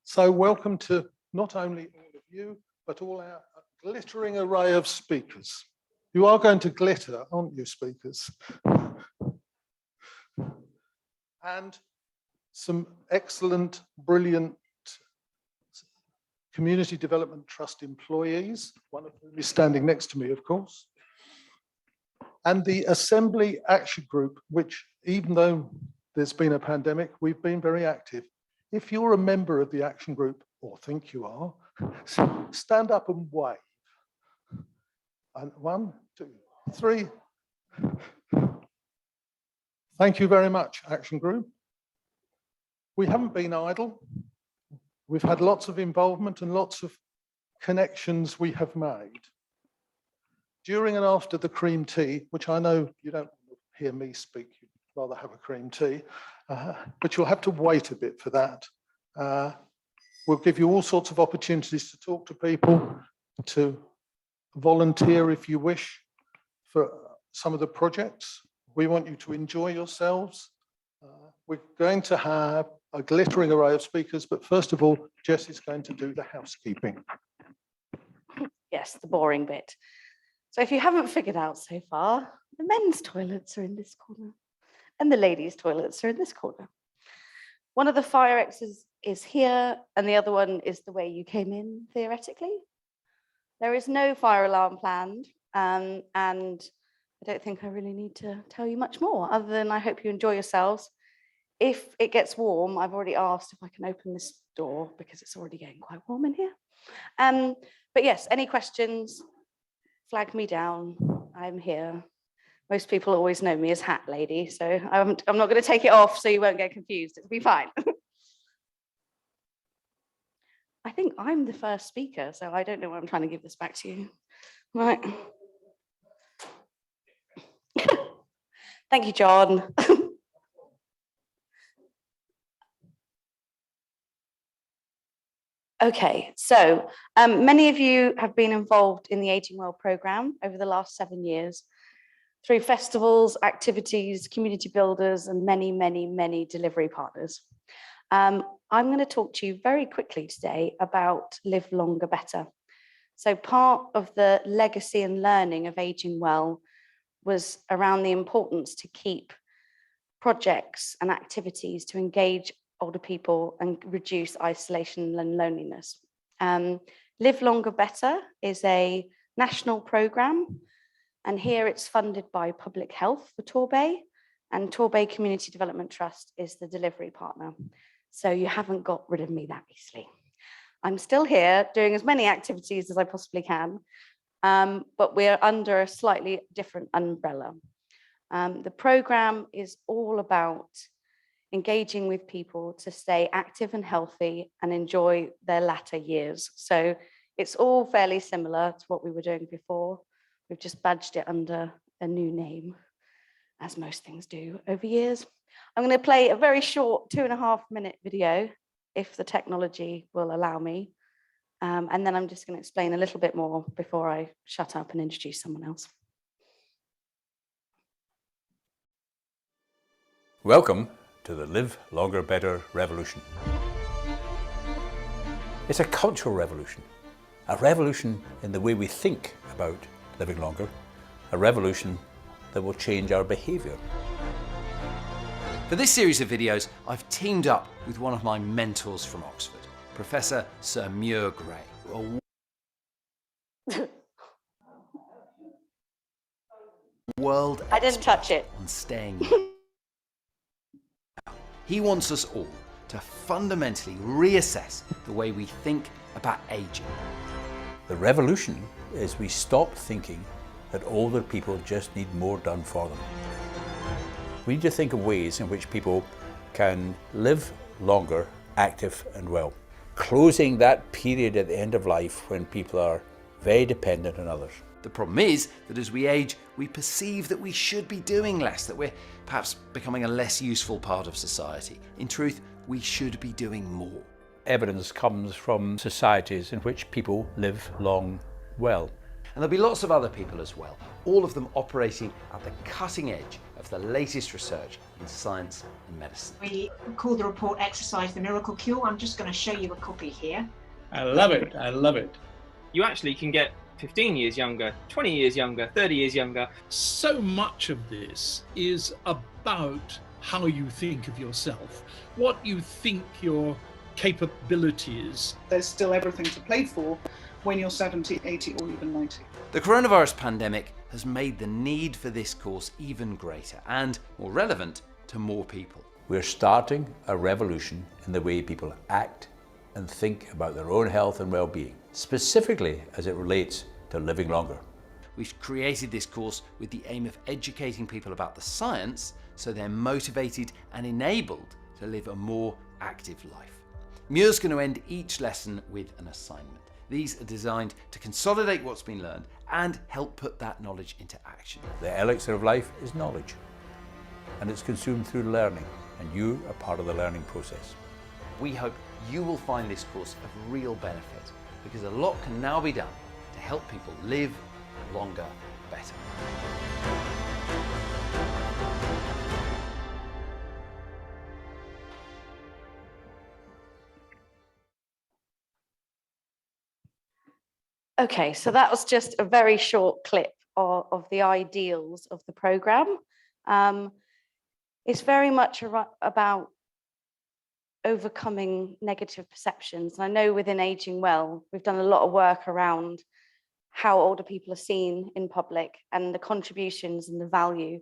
So welcome to not only all of you, but all our glittering array of speakers. You are going to glitter, aren't you, speakers? And some excellent, brilliant Community Development Trust employees, one of whom is standing next to me, of course. And the Assembly Action Group, which, even though there's been a pandemic, we've been very active. If you're a member of the Action Group, or think you are, stand up and wave. And 1, 2, 3. Thank you very much, Action Group. We haven't been idle. We've had lots of involvement and lots of connections we have made. During and after the cream tea, which I know you don't hear me speak, you'd rather have a cream tea, but you'll have to wait a bit for that. We'll give you all sorts of opportunities to talk to people, to volunteer if you wish for some of the projects. We want you to enjoy yourselves. We're going to have a glittering array of speakers, but first of all, Jess is going to do the housekeeping. Yes, the boring bit. So if you haven't figured out so far, the men's toilets are in this corner and the ladies' toilets are in this corner. One of the fire exits is here and the other one is the way you came in, theoretically. There is no fire alarm planned, and I don't think I really need to tell you much more, other than I hope you enjoy yourselves. If it gets warm, I've already asked if I can open this door because it's already getting quite warm in here. But yes, any questions, flag me down, I'm here. Most people always know me as Hat Lady, so I'm not going to take it off so you won't get confused, it'll be fine. I think I'm the first speaker, so I don't know why I'm trying to give this back to you. Right. Thank you, John. Okay, so many of you have been involved in the Aging Well programme over the last 7 years through festivals, activities, community builders, and many, many, many delivery partners. I'm going to talk to you very quickly today about Live Longer Better. So part of the legacy and learning of Aging Well was around the importance to keep projects and activities to engage older people and reduce isolation and loneliness. Live Longer Better is a national programme, and here it's funded by Public Health for Torbay, and Torbay Community Development Trust is the delivery partner. So you haven't got rid of me that easily. I'm still here doing as many activities as I possibly can, but we're under a slightly different umbrella. The programme is all about engaging with people to stay active and healthy and enjoy their latter years. So it's all fairly similar to what we were doing before. We've just badged it under a new name, as most things do over years. I'm going to play a very short 2.5-minute video, if the technology will allow me. And then I'm just going to explain a little bit more before I shut up and introduce someone else. Welcome to the Live Longer Better revolution. It's a cultural revolution, a revolution in the way we think about living longer, a revolution that will change our behaviour. For this series of videos, I've teamed up with one of my mentors from Oxford, Professor Sir Muir Gray, a world I didn't touch it. on staying. He wants us all to fundamentally reassess the way we think about aging. The revolution is we stop thinking that older people just need more done for them. We need to think of ways in which people can live longer, active and well, closing that period at the end of life when people are very dependent on others. The problem is that as we age, we perceive that we should be doing less, that we're perhaps becoming a less useful part of society. In truth, we should be doing more. Evidence comes from societies in which people live long well. And there'll be lots of other people as well, all of them operating at the cutting edge of the latest research in science and medicine. We call the report Exercise the Miracle Cure. I'm just going to show you a copy here. I love it. I love it. You actually can get 15 years younger, 20 years younger, 30 years younger. So much of this is about how you think of yourself, what you think your capability is. There's still everything to play for when you're 70, 80 or even 90. The coronavirus pandemic has made the need for this course even greater and more relevant to more people. We're starting a revolution in the way people act and think about their own health and well-being, specifically as it relates to living longer. We've created this course with the aim of educating people about the science so they're motivated and enabled to live a more active life. Muir's going to end each lesson with an assignment. These are designed to consolidate what's been learned and help put that knowledge into action. The elixir of life is knowledge, and it's consumed through learning, and you are part of the learning process. We hope you will find this course of real benefit because a lot can now be done to help people live longer, better. Okay, so that was just a very short clip of the ideals of the programme. It's very much about overcoming negative perceptions. And I know within Aging Well, we've done a lot of work around how older people are seen in public and the contributions and the value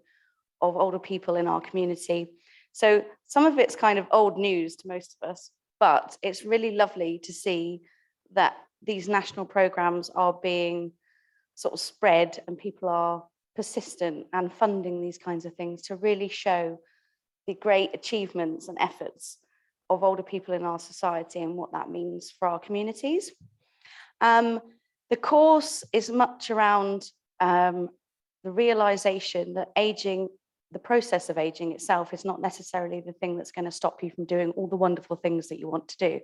of older people in our community. So some of it's kind of old news to most of us, but it's really lovely to see that these national programs are being sort of spread and people are persistent and funding these kinds of things to really show the great achievements and efforts of older people in our society and what that means for our communities. The course is much around the realization that aging, the process of aging itself is not necessarily the thing that's going to stop you from doing all the wonderful things that you want to do.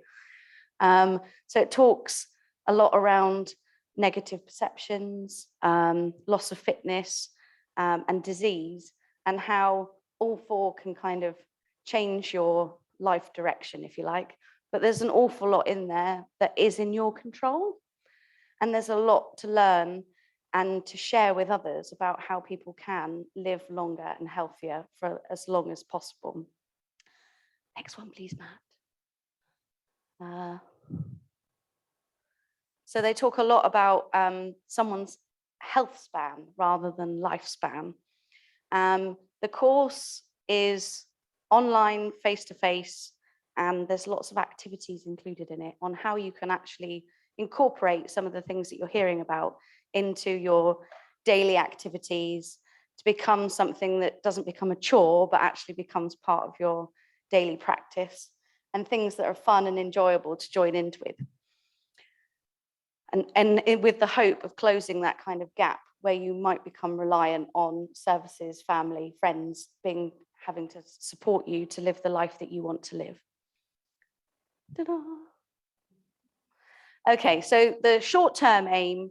So it talks a lot around negative perceptions, loss of fitness, and disease, and how all four can kind of change your life direction, if you like. But there's an awful lot in there that is in your control. And there's a lot to learn and to share with others about how people can live longer and healthier for as long as possible. Next one, please, Matt. So they talk a lot about someone's health span rather than lifespan. The course is online, face-to-face, and there's lots of activities included in it on how you can actually incorporate some of the things that you're hearing about into your daily activities to become something that doesn't become a chore, but actually becomes part of your daily practice, and things that are fun and enjoyable to join into with. And with the hope of closing that kind of gap where you might become reliant on services, family, friends, having to support you to live the life that you want to live. Ta-da. Okay, so the short-term aim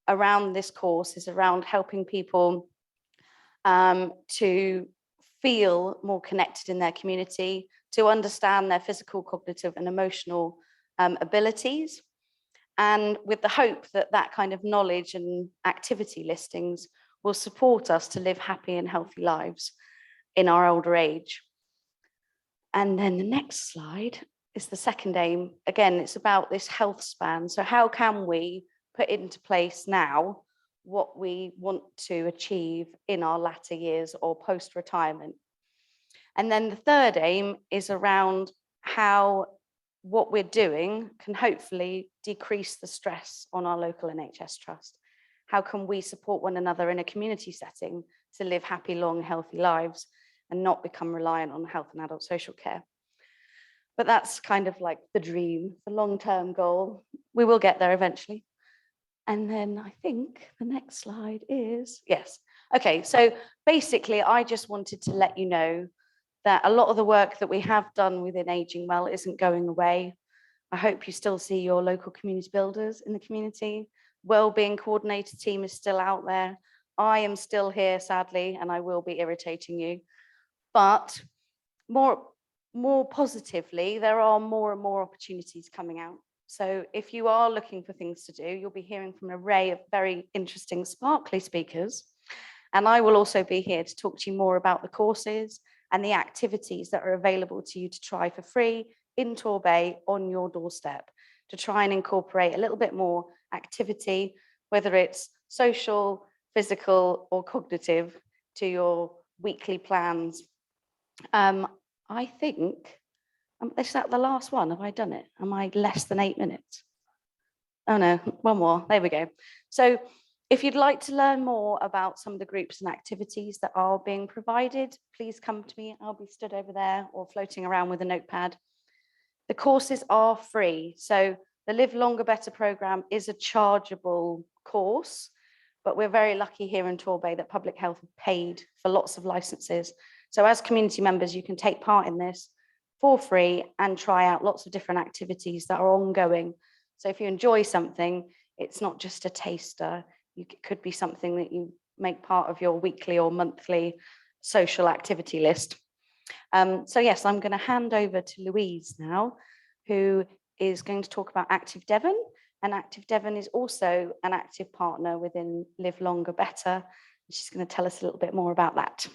around this course is around helping people to feel more connected in their community, to understand their physical, cognitive, and emotional abilities. And with the hope that that kind of knowledge and activity listings will support us to live happy and healthy lives in our older age. And then the next slide is the second aim. Again, it's about this health span. So how can we put into place now what we want to achieve in our latter years or post-retirement? And then the third aim is around how what we're doing can hopefully decrease the stress on our local NHS trust. How can we support one another in a community setting to live happy, long, healthy lives and not become reliant on health and adult social care? But that's kind of like the dream, the long-term goal. We will get there eventually. And then I think the next slide is, yes. Okay, so basically I just wanted to let you know that a lot of the work that we have done within Aging Well isn't going away. I hope you still see your local community builders in the community. Wellbeing coordinator team is still out there. I am still here, sadly, and I will be irritating you. But more positively, there are more and more opportunities coming out. So if you are looking for things to do, you'll be hearing from an array of very interesting, sparkly speakers. And I will also be here to talk to you more about the courses and the activities that are available to you to try for free in Torbay on your doorstep, to try and incorporate a little bit more activity, whether it's social, physical, or cognitive, to your weekly plans. I think, is that the last one? Have I done it? Am I less than 8 minutes? Oh no, one more, there we go. So if you'd like to learn more about some of the groups and activities that are being provided, please come to me. I'll be stood over there or floating around with a notepad. The courses are free. So the Live Longer Better programme is a chargeable course, but we're very lucky here in Torbay that Public Health have paid for lots of licenses. So as community members, you can take part in this for free and try out lots of different activities that are ongoing. So if you enjoy something, it's not just a taster. It could be something that you make part of your weekly or monthly social activity list. So yes, I'm going to hand over to Louise now, who is going to talk about Active Devon. And Active Devon is also an active partner within Live Longer Better. She's going to tell us a little bit more about that.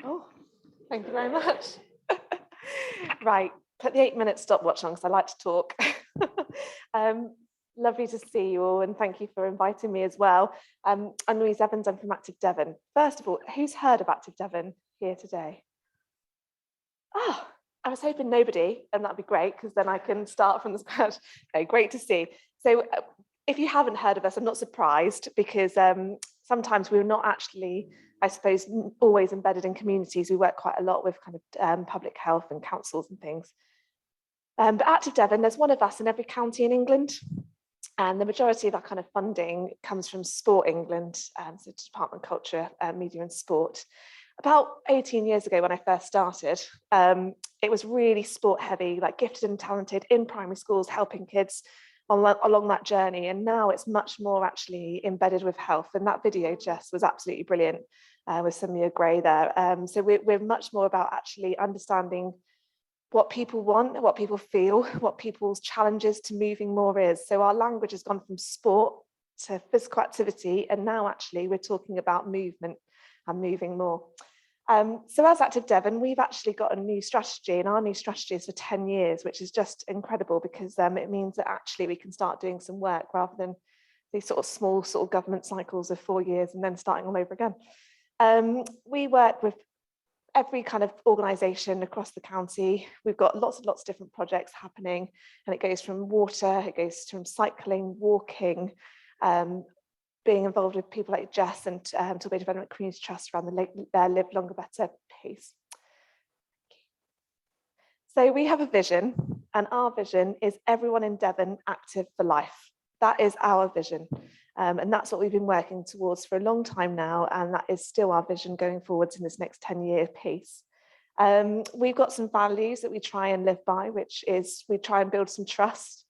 Oh, thank you very much. Right, put the 8-minute stopwatch on because I like to talk. Lovely to see you all, and thank you for inviting me as well. I'm Louise Evans, I'm from Active Devon. First of all, who's heard of Active Devon here today? Oh, I was hoping nobody, and that'd be great because then I can start from the scratch. Okay, great to see. So if you haven't heard of us, I'm not surprised because sometimes we're not actually, I suppose, always embedded in communities. We work quite a lot with kind of public health and councils and things. But Active Devon, there's one of us in every county in England. And the majority of our kind of funding comes from Sport England, so Department of Culture, Media and Sport. About 18 years ago when I first started, it was really sport heavy, like gifted and talented in primary schools, helping kids along that journey. And now it's much more actually embedded with health. And that video, Jess, was absolutely brilliant with Samia Gray there. So we're much more about actually understanding what people want, what people feel, what people's challenges to moving more is. So our language has gone from sport to physical activity, and now actually we're talking about movement and moving more. So as Active Devon, we've actually got a new strategy, and our new strategy is for 10 years, which is just incredible because it means that actually we can start doing some work rather than these sort of small sort of government cycles of 4 years and then starting all over again. We work with every kind of organisation across the county. We've got lots and lots of different projects happening, and it goes from water, it goes from cycling, walking, being involved with people like Jess and Torbay Development Community Trust around the Live Longer Better piece. So we have a vision, and our vision is everyone in Devon active for life. That is our vision. And that's what we've been working towards for a long time now, and that is still our vision going forwards in this next 10-year piece. We've got some values that we try and live by, which is we try and build some trust.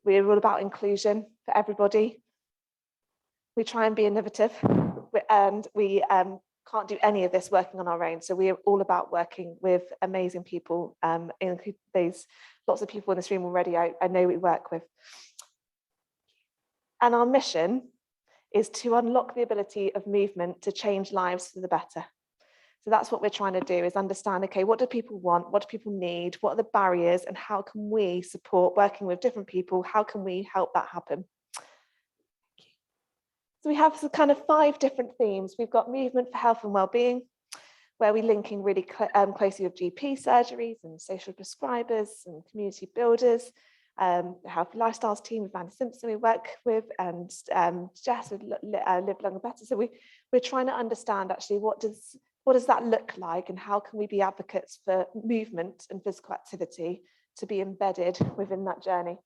We're all about inclusion for everybody. We try and be innovative, and we can't do any of this working on our own. So we are all about working with amazing people. There's lots of people in this room already I know we work with. And our mission is to unlock the ability of movement to change lives for the better. So that's what we're trying to do, is understand, okay, what do people want? What do people need? What are the barriers? And how can we support working with different people? How can we help that happen? So we have some kind of 5 different themes. We've got movement for health and well-being, where we're linking really closely with GP surgeries and social prescribers and community builders. The Healthy Lifestyles team with Andy Simpson we work with, and Jess with Live Longer Better. So we're trying to understand actually what does that look like, and how can we be advocates for movement and physical activity to be embedded within that journey.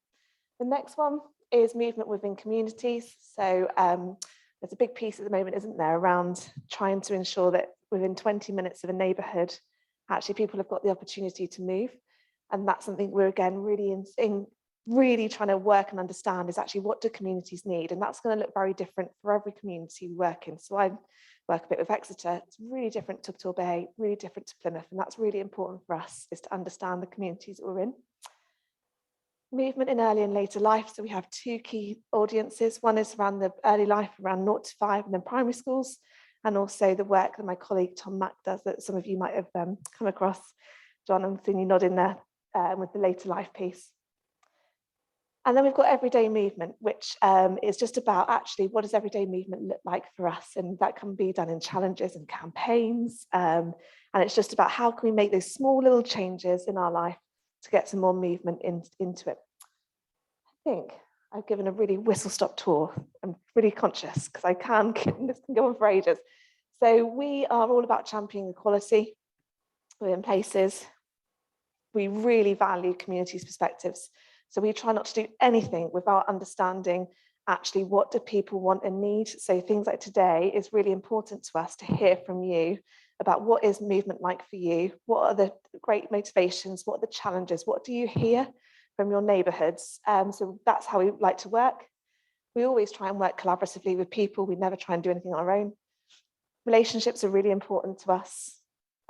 The next one is movement within communities. So there's a big piece at the moment, isn't there, around trying to ensure that within 20 minutes of a neighbourhood, actually people have got the opportunity to move. And that's something we're again really trying to work and understand is actually what do communities need? And that's going to look very different for every community we work in. So I work a bit with Exeter. It's really different to Torbay, really different to Plymouth. And that's really important for us, is to understand the communities that we're in. Movement in early and later life. So we have two key audiences. One is around the early life, around 0 to 5, and then primary schools, and also the work that my colleague Tom Mack does that some of you might have come across. John, I'm seeing you nodding there with the later life piece. And then we've got everyday movement, which is just about actually what does everyday movement look like for us? And that can be done in challenges and campaigns. And it's just about how can we make those small little changes in our life to get some more movement into it. I think I've given a really whistle-stop tour. I'm really conscious because this can go on for ages. So we are all about championing equality within places. We really value communities' perspectives. So we try not to do anything without understanding actually what do people want and need. So things like today is really important to us to hear from you about what is movement like for you, what are the great motivations, what are the challenges, what do you hear from your neighbourhoods? So that's how we like to work. We always try and work collaboratively with people. We never try and do anything on our own. Relationships are really important to us.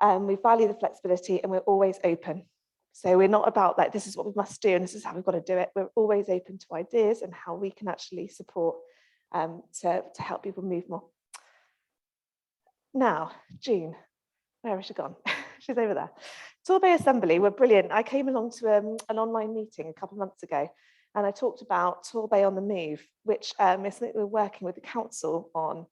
We value the flexibility and we're always open. So we're not about like, this is what we must do and this is how we've got to do it. We're always open to ideas and how we can actually support to help people move more. Now, Jean, where has she gone? She's over there. Torbay Assembly were brilliant. I came along to an online meeting a couple of months ago and I talked about Torbay on the Move, which is something we're working with the council on.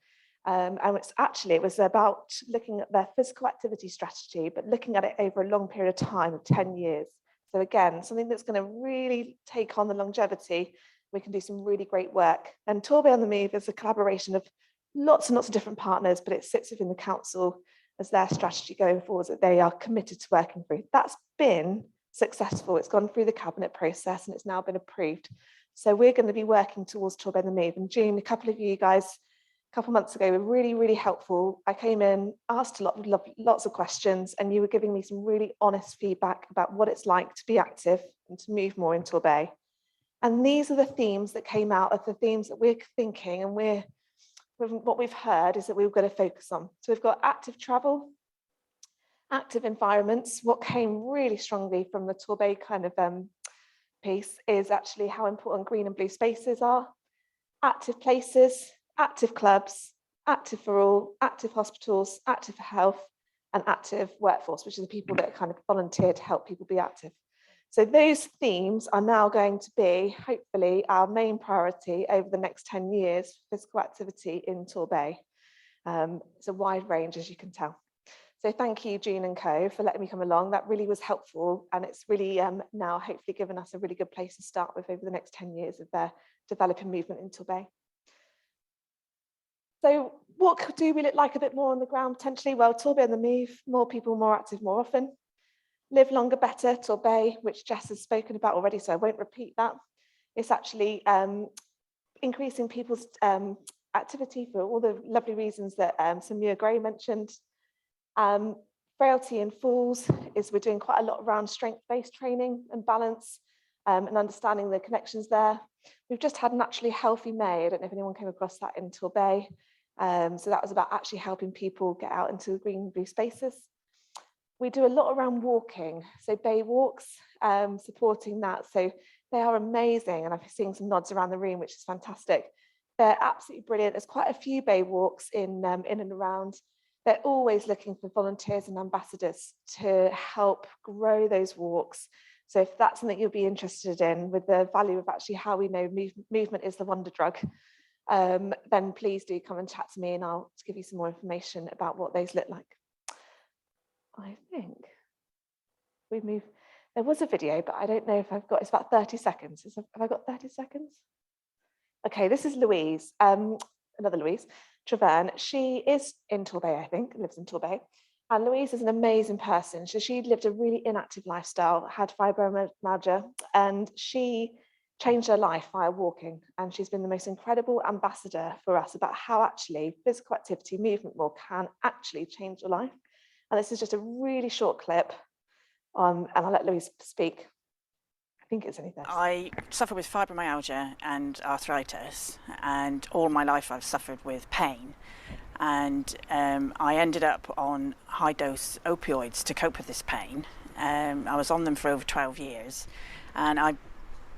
And it was about looking at their physical activity strategy, but looking at it over a long period of time of 10 years. So again, something that's going to really take on the longevity. We can do some really great work. And Torbay on the Move is a collaboration of lots and lots of different partners, but it sits within the council as their strategy going forward that they are committed to working through. That's been successful. It's gone through the cabinet process and it's now been approved. So we're going to be working towards Torbay on the Move. And June, a couple of you guys, a couple of months ago, were really, really helpful. I came in, asked lots of questions, and you were giving me some really honest feedback about what it's like to be active and to move more in Torbay. And these are the themes that came out of the themes that we're thinking and what we've heard is that we've got to focus on. So we've got active travel, active environments. What came really strongly from the Torbay kind of piece is actually how important green and blue spaces are, active places, active clubs, active for all, active hospitals, active for health, and active workforce, which are the people that kind of volunteer to help people be active. So those themes are now going to be, hopefully, our main priority over the next 10 years, physical activity in Torbay. It's a wide range, as you can tell. So thank you, Jean and co, for letting me come along. That really was helpful. And it's really now hopefully given us a really good place to start with over the next 10 years of their developing movement in Torbay. So what do we look like a bit more on the ground potentially? Well, Torbay on the Move, more people, more active, more often. Live longer, better, Torbay, which Jess has spoken about already, so I won't repeat that. It's actually increasing people's activity for all the lovely reasons that Samir Gray mentioned. Frailty in falls is we're doing quite a lot around strength-based training and balance and understanding the connections there. We've just had Naturally Healthy May. I don't know if anyone came across that in Torbay. So that was about actually helping people get out into the green and blue spaces. We do a lot around walking, so bay walks, supporting that. So they are amazing, and I'm seeing some nods around the room, which is fantastic. They're absolutely brilliant. There's quite a few bay walks in and around. They're always looking for volunteers and ambassadors to help grow those walks. So if that's something you'll be interested in, with the value of actually how we know movement is the wonder drug, then please do come and chat to me and I'll give you some more information about what those look like. I think we move. There was a video, but I don't know if I've got, it's about 30 seconds. Have I got 30 seconds? Okay, this is Louise, another Louise Treverne. She is in Torbay, I think, lives in Torbay. And Louise is an amazing person. So she lived a really inactive lifestyle, had fibromyalgia, and she changed her life via walking. And she's been the most incredible ambassador for us about how actually physical activity, movement more can actually change your life. And this is just a really short clip And I'll let Louise speak. I think it's only this. I suffer with fibromyalgia and arthritis, and all my life I've suffered with pain. And I ended up on high-dose opioids to cope with this pain. I was on them for over 12 years, and I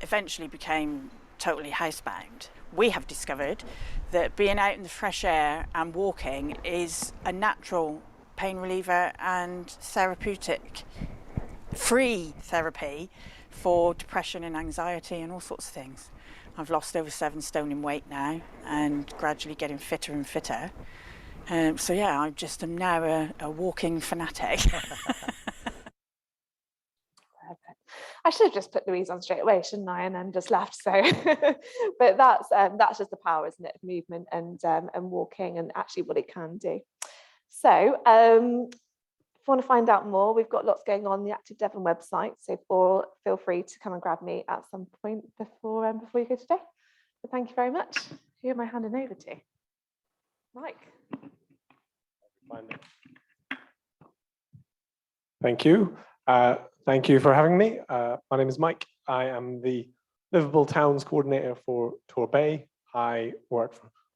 eventually became totally housebound. We have discovered that being out in the fresh air and walking is a natural pain reliever and therapeutic, free therapy for depression and anxiety and all sorts of things. I've lost over 7 stone in weight now and gradually getting fitter and fitter. So yeah, I just am now a walking fanatic. I should have just put Louise on straight away, shouldn't I? And then just left. So, but that's just the power, isn't it, of movement and walking and actually what it can do. So, if you want to find out more, we've got lots going on the Active Devon website. So, feel free to come and grab me at some point before you go today. But thank you very much. Who am I handing over to? Mike. Thank you. Thank you for having me. My name is Mike. I am the Livable Towns Coordinator for Torbay. I work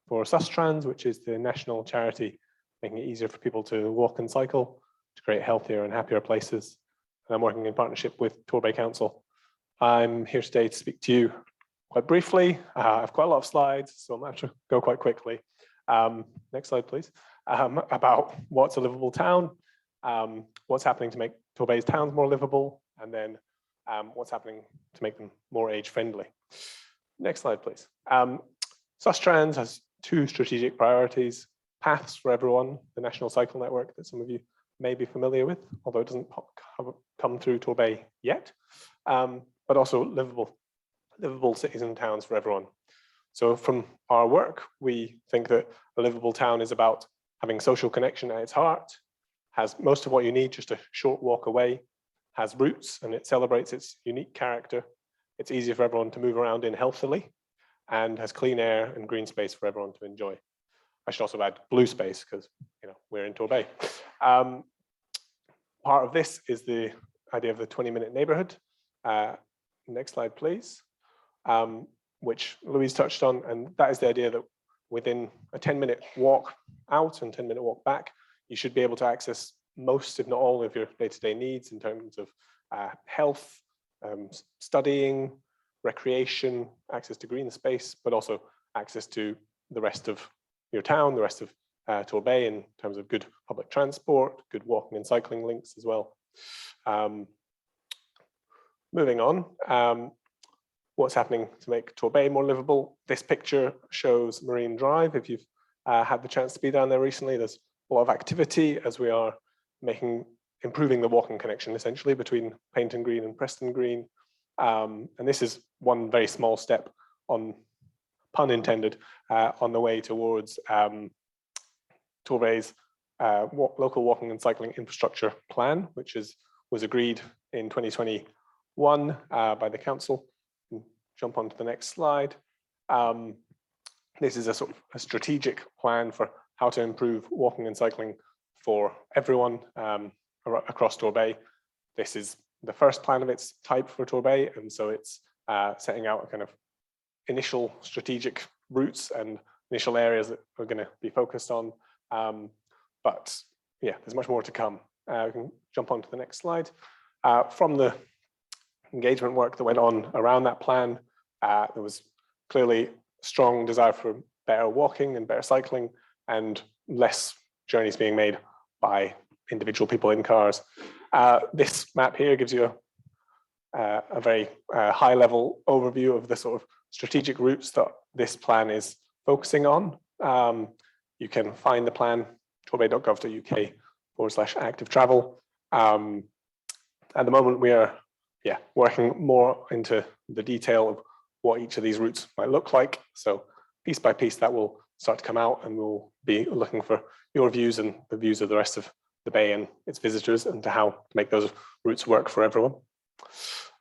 for Sustrans, which is the national charity making it easier for people to walk and cycle to create healthier and happier places. And I'm working in partnership with Torbay Council. I'm here today to speak to you quite briefly. I have quite a lot of slides, so I'm going to have to go quite quickly. Next slide, please. About what's a livable town, what's happening to make Torbay's towns more livable, and then what's happening to make them more age-friendly. Next slide, please. Sustrans has 2 strategic priorities: paths for everyone, the national cycle network that some of you may be familiar with, although it doesn't come through Torbay yet, but also livable cities and towns for everyone. So from our work, we think that a livable town is about having social connection at its heart, has most of what you need just a short walk away, has roots and it celebrates its unique character. It's easier for everyone to move around in healthily, and has clean air and green space for everyone to enjoy. I should also add blue space because we're in Torbay. Part of this is the idea of the 20-minute neighborhood. Next slide, please. Which Louise touched on, and that is the idea that within a 10-minute walk out and 10-minute walk back, you should be able to access most, if not all, of your day-to-day needs in terms of health, studying, recreation, access to green space, but also access to the rest of your town, the rest of Torbay in terms of good public transport, good walking and cycling links as well. Moving on. What's happening to make Torbay more livable? This picture shows Marine Drive. If you've had the chance to be down there recently, there's a lot of activity as we are improving the walking connection essentially between Paignton Green and Preston Green. And this is one very small step on, pun intended, on the way towards Torbay's local walking and cycling infrastructure plan, which was agreed in 2021 by the council. Jump on to the next slide. This is a sort of a strategic plan for how to improve walking and cycling for everyone across Torbay. This is the first plan of its type for Torbay, and so it's setting out a kind of initial strategic routes and initial areas that we're going to be focused on. But yeah, there's much more to come. We can jump on to the next slide. From the engagement work that went on around that plan, there was clearly strong desire for better walking and better cycling and less journeys being made by individual people in cars. This map here gives you a very high level overview of the sort of strategic routes that this plan is focusing on. You can find the plan torbay.gov.uk/active travel. At the moment, we are working more into the detail of what each of these routes might look like. So piece by piece, that will start to come out, and we'll be looking for your views and the views of the rest of the Bay and its visitors into how to make those routes work for everyone.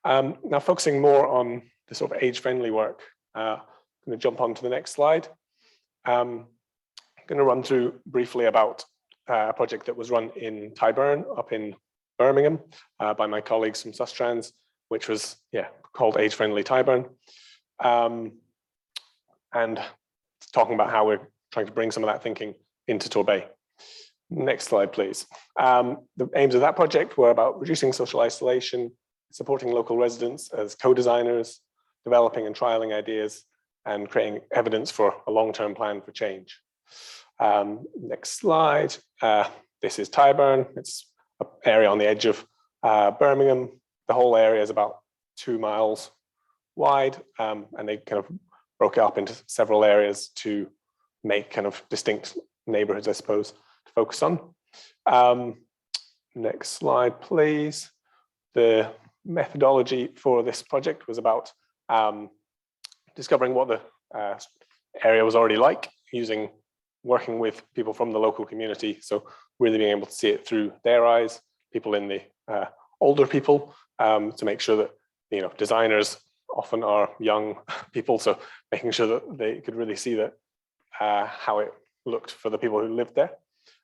Now focusing more on the sort of age-friendly work, I'm going to jump on to the next slide. I'm going to run through briefly about a project that was run in Tyburn up in Birmingham by my colleagues from Sustrans, which was called Age Friendly Tyburn, and talking about how we're trying to bring some of that thinking into Torbay. Next slide, please. The aims of that project were about reducing social isolation, supporting local residents as co-designers, developing and trialing ideas, and creating evidence for a long-term plan for change. Next slide. This is Tyburn. It's an area on the edge of Birmingham. The whole area is about 2 miles wide, and they kind of broke it up into several areas to make kind of distinct neighborhoods, I suppose, to focus on. Next slide, please. The methodology for this project was about discovering what the area was already like, working with people from the local community. So really being able to see it through their eyes, people in the older people, to make sure that, designers often are young people. So making sure that they could really see that how it looked for the people who lived there.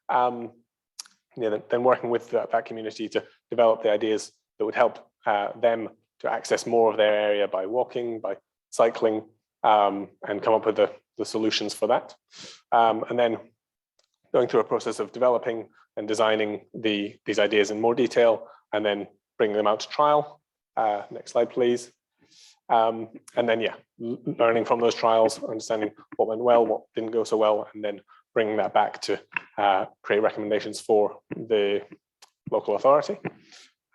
Then working with that community to develop the ideas that would help them to access more of their area by walking, by cycling, and come up with the solutions for that. And then going through a process of developing and designing these ideas in more detail, and then bringing them out to trial. Next slide, please. And then, learning from those trials, understanding what went well, what didn't go so well, and then bringing that back to create recommendations for the local authority.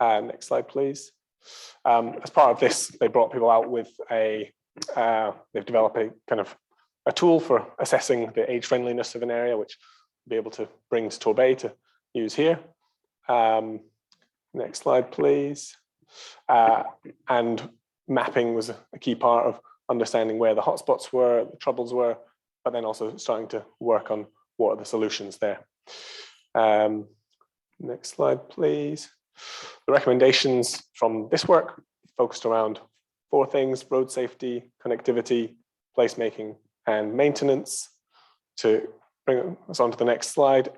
Next slide, please. As part of this, they brought people out with they've developed a kind of a tool for assessing the age friendliness of an area, which we'll be able to bring to Torbay to use here. Next slide, please. And mapping was a key part of understanding where the hotspots were, the troubles were, but then also starting to work on what are the solutions there. Next slide, please. The recommendations from this work focused around 4 things: road safety, connectivity, placemaking, and maintenance. To bring us on to the next slide,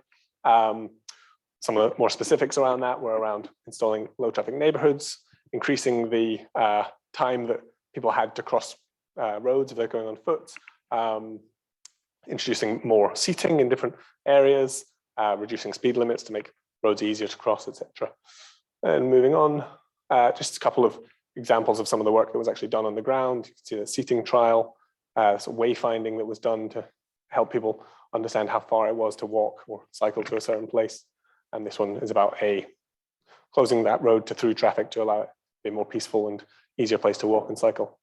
some of the more specifics around that were around installing low traffic neighborhoods, increasing the time that people had to cross roads if they're going on foot, introducing more seating in different areas, reducing speed limits to make roads easier to cross, etc. And moving on, just a couple of examples of some of the work that was actually done on the ground. You can see the seating trial, some wayfinding that was done to help people understand how far it was to walk or cycle to a certain place. And this one is about closing that road to through traffic to allow it to be a more peaceful and easier place to walk and cycle.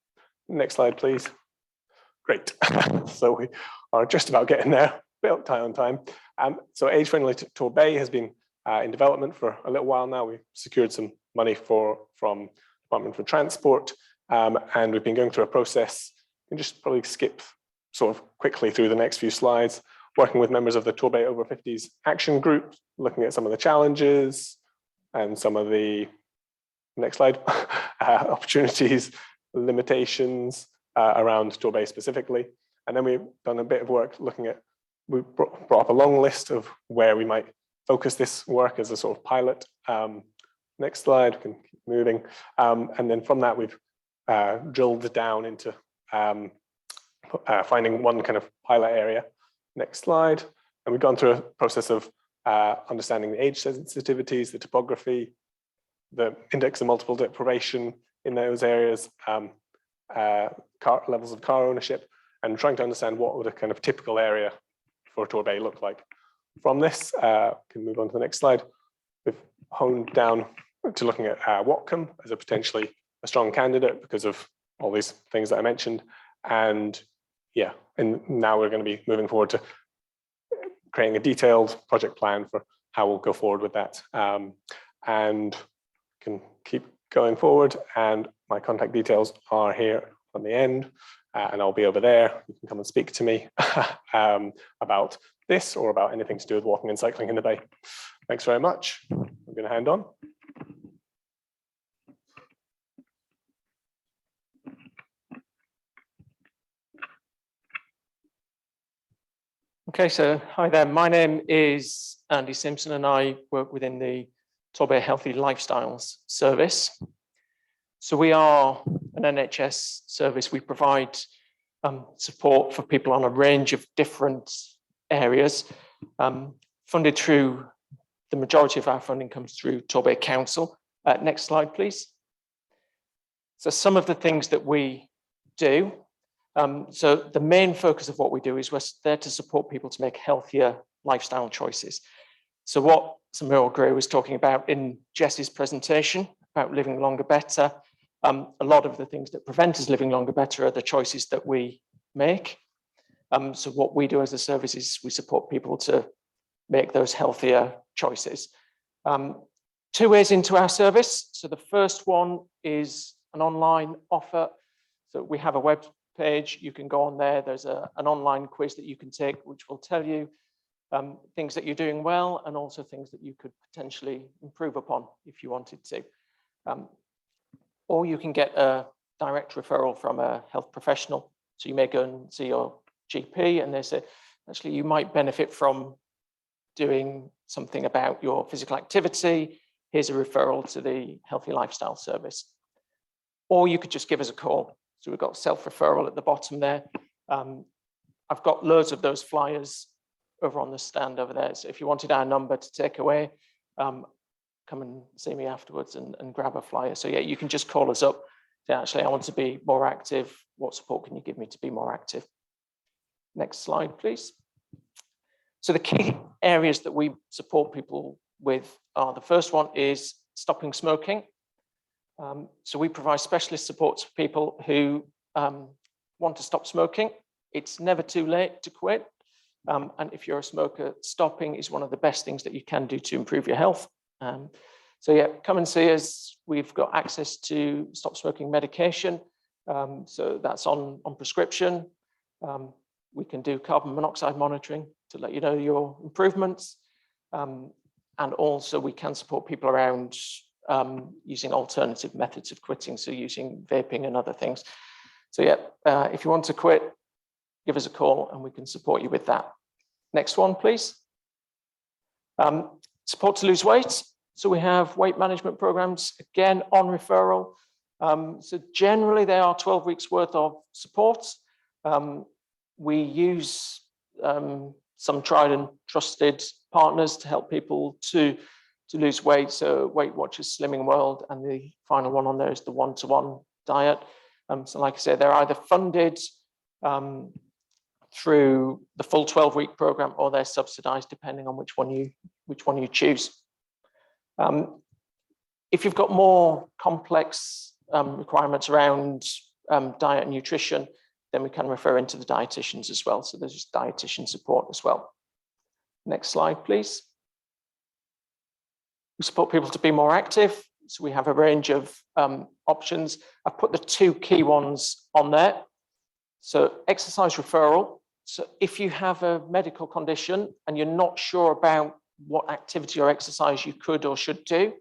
Next slide, please. Great. So we are just about getting there, built on time. So Age Friendly Torbay has been in development for a little while now. We've secured some money from Department for Transport, and we've been going through a process. You can just probably skip sort of quickly through the next few slides, working with members of the Torbay Over 50s action group, looking at some of the challenges and some of the, next slide, opportunities, limitations around Torbay specifically. And then we've done a bit of work looking at, we brought up a long list of where we might focus this work as a sort of pilot. Next slide, we can keep moving. And then from that, we've drilled down into finding one kind of pilot area. Next slide. And we've gone through a process of understanding the age sensitivities, the topography, the index of multiple deprivation in those areas, levels of car ownership, and trying to understand what would a kind of typical area for Torbay look like. From this, can move on to the next slide. We've honed down to looking at Watcombe as a potentially a strong candidate because of all these things that I mentioned. And yeah, and now we're going to be moving forward to creating a detailed project plan for how we'll go forward with that. And can keep going forward. And my contact details are here on the end, and I'll be over there. You can come and speak to me about this or about anything to do with walking and cycling in the bay. Thanks very much. I'm going to hand on. Okay, so hi there. My name is Andy Simpson, and I work within the Torbay Healthy Lifestyles service. So we are an NHS service. We provide support for people on a range of different areas, funded through, the majority of our funding comes through Torbay Council. Next slide, please. So some of the things that we do. So the main focus of what we do is we're there to support people to make healthier lifestyle choices. So what Samira Gray was talking about in Jess's presentation about living longer better, a lot of the things that prevent us living longer better are the choices that we make. So what we do as a service is we support people to make those healthier choices. 2 ways into our service. So the first one is an online offer. So we have a web page, you can go on there. There's an online quiz that you can take, which will tell you things that you're doing well and also things that you could potentially improve upon if you wanted to. Or you can get a direct referral from a health professional. So you may go and see your GP and they say, actually, you might benefit from doing something about your physical activity. Here's a referral to the Healthy Lifestyle Service. Or you could just give us a call. So we've got self-referral at the bottom there. I've got loads of those flyers over on the stand over there. So if you wanted our number to take away, come and see me afterwards and grab a flyer. So yeah, you can just call us up. Say, actually, I want to be more active. What support can you give me to be more active? Next slide, please. So the key areas that we support people with are, the first one is stopping smoking. So we provide specialist support to people who want to stop smoking. It's never too late to quit. And if you're a smoker, stopping is one of the best things that you can do to improve your health. So yeah, come and see us. We've got access to stop smoking medication. So that's on prescription. We can do carbon monoxide monitoring to let you know your improvements. And also we can support people around using alternative methods of quitting. So using vaping and other things. So yeah, if you want to quit, give us a call and we can support you with that. Next one, please. Support to lose weight. So we have weight management programs, again, on referral. So generally they are 12 weeks worth of support. We use some tried and trusted partners to help people to lose weight. So Weight Watchers Slimming World, and the final one on there is the one-to-one diet. So like I said, they're either funded through the full 12-week program or they're subsidized depending on which one you choose. If you've got more complex requirements around diet and nutrition, then we can refer into the dietitians as well. So there's just dietitian support as well. Next slide, please. We support people to be more active. So we have a range of options. I've put the 2 key ones on there. So exercise referral. So if you have a medical condition and you're not sure about what activity or exercise you could or should do,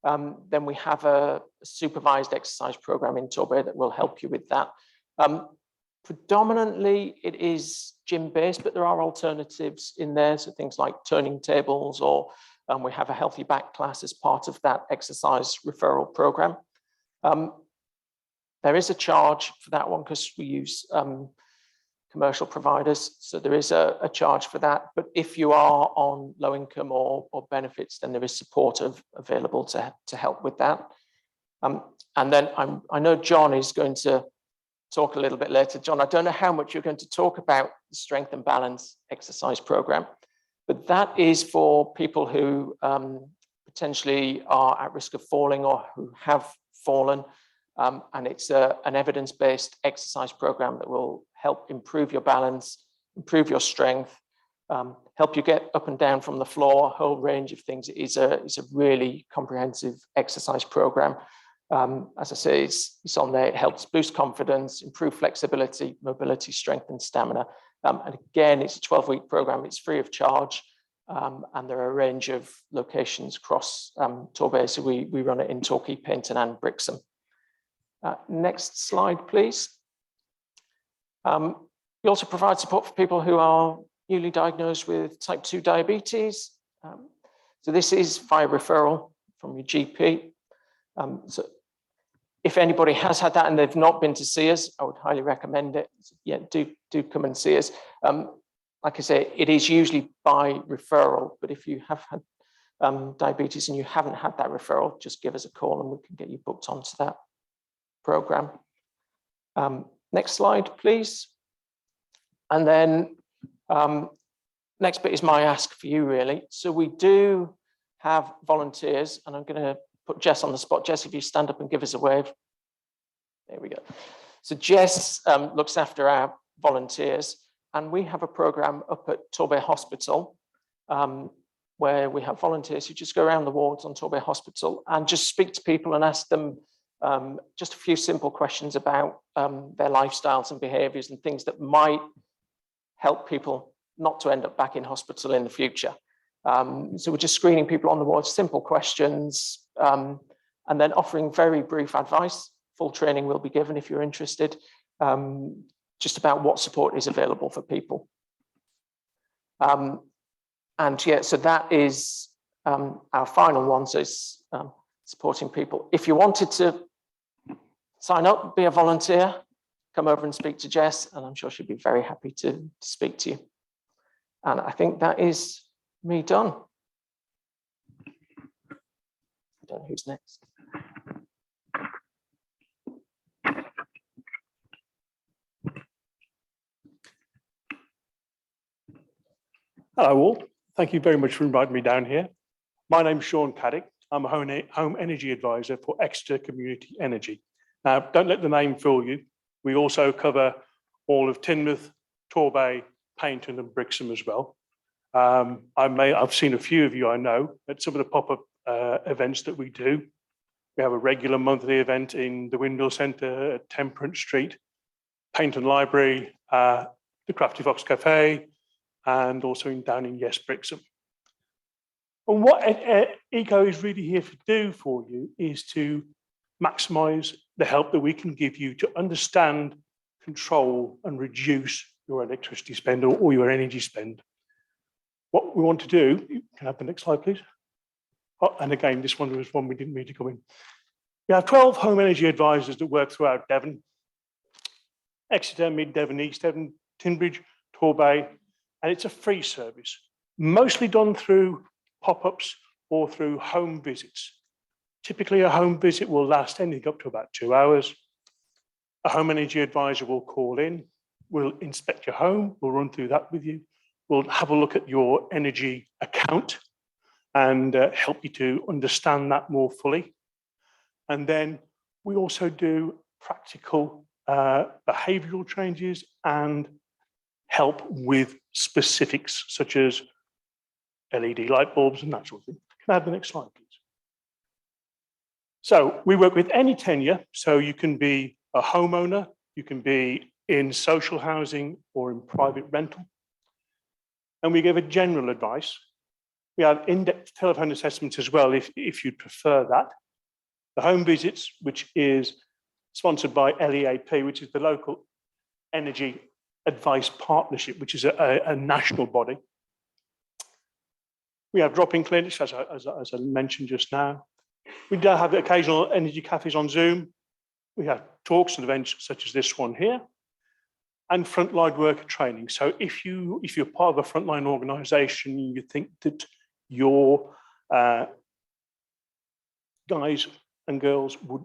then we have a supervised exercise program in Torbay that will help you with that. Predominantly it is gym-based, but there are alternatives in there. So things like turning tables, or we have a healthy back class as part of that exercise referral program. There is a charge for that one because we use commercial providers. So there is a charge for that. But if you are on low income or benefits, then there is support available to help with that. And then I know John is going to talk a little bit later. John, I don't know how much you're going to talk about the Strength and Balance exercise program, but that is for people who potentially are at risk of falling or who have fallen. And it's an evidence-based exercise program that will help improve your balance, improve your strength, help you get up and down from the floor, a whole range of things. It's a really comprehensive exercise program. As I say, it's on there. It helps boost confidence, improve flexibility, mobility, strength, and stamina. And again, it's a 12-week program. It's free of charge. And there are a range of locations across Torbay. So we run it in Torquay, Paignton, and Brixham. Next slide, please. We also provide support for people who are newly diagnosed with type 2 diabetes. So this is via referral from your GP. So if anybody has had that and they've not been to see us, I would highly recommend it. Yeah, do come and see us. Like I say, it is usually by referral, but if you have had diabetes and you haven't had that referral, just give us a call and we can get you booked onto that program. Next slide, please. And then next bit is my ask for you, really. So we do have volunteers, and I'm going to put Jess on the spot. Jess, if you stand up and give us a wave. There we go. So Jess looks after our volunteers, and we have a program up at Torbay Hospital where we have volunteers who just go around the wards on Torbay Hospital and just speak to people and ask them just a few simple questions about their lifestyles and behaviours and things that might help people not to end up back in hospital in the future. So we're just screening people on the wards, simple questions, and then offering very brief advice. Full training will be given if you're interested, just about what support is available for people. And yeah, so that is our final one, so it's supporting people. If you wanted to sign up, be a volunteer, come over and speak to Jess, and I'm sure she'd be very happy to speak to you. And I think that is me done. I don't know who's next. Hello all, thank you very much for inviting me down here. My name's Sean Caddick. I'm a home energy advisor for Exeter Community Energy. Now, don't let the name fool you. We also cover all of Teignmouth, Torbay, Paignton and Brixham as well. I've seen a few of you I know at some of the pop-up events that we do. We have a regular monthly event in the Windmill Centre at Temperance Street, Paignton Library, the Crafty Fox Cafe, and also down in Brixham. And what ECO is really here to do for you is to maximise the help that we can give you to understand, control and reduce your electricity spend or your energy spend. What we want to do, can I have the next slide, please? Oh, and again, this one was one we didn't need to come in. We have 12 home energy advisors that work throughout Devon, Exeter, Mid Devon, East Devon, Tinbridge, Torbay, and it's a free service, mostly done through pop-ups or through home visits. Typically, a home visit will last anything up to about 2 hours. A home energy advisor will call in, we'll inspect your home, we'll run through that with you. We'll have a look at your energy account and help you to understand that more fully. And then we also do practical behavioural changes and help with specifics such as LED light bulbs and that sort of thing. Can I have the next slide, please? So we work with any tenure, so you can be a homeowner, you can be in social housing or in private rental. And we give a general advice. We have in-depth telephone assessments as well, if you'd prefer that. The home visits, which is sponsored by LEAP, which is the Local Energy Advice Partnership, which is a national body. We have drop-in clinics, as I mentioned just now. We do have occasional energy cafes on Zoom. We have talks and events such as this one here, and frontline worker training. So if you're part of a frontline organisation, you think that your guys and girls would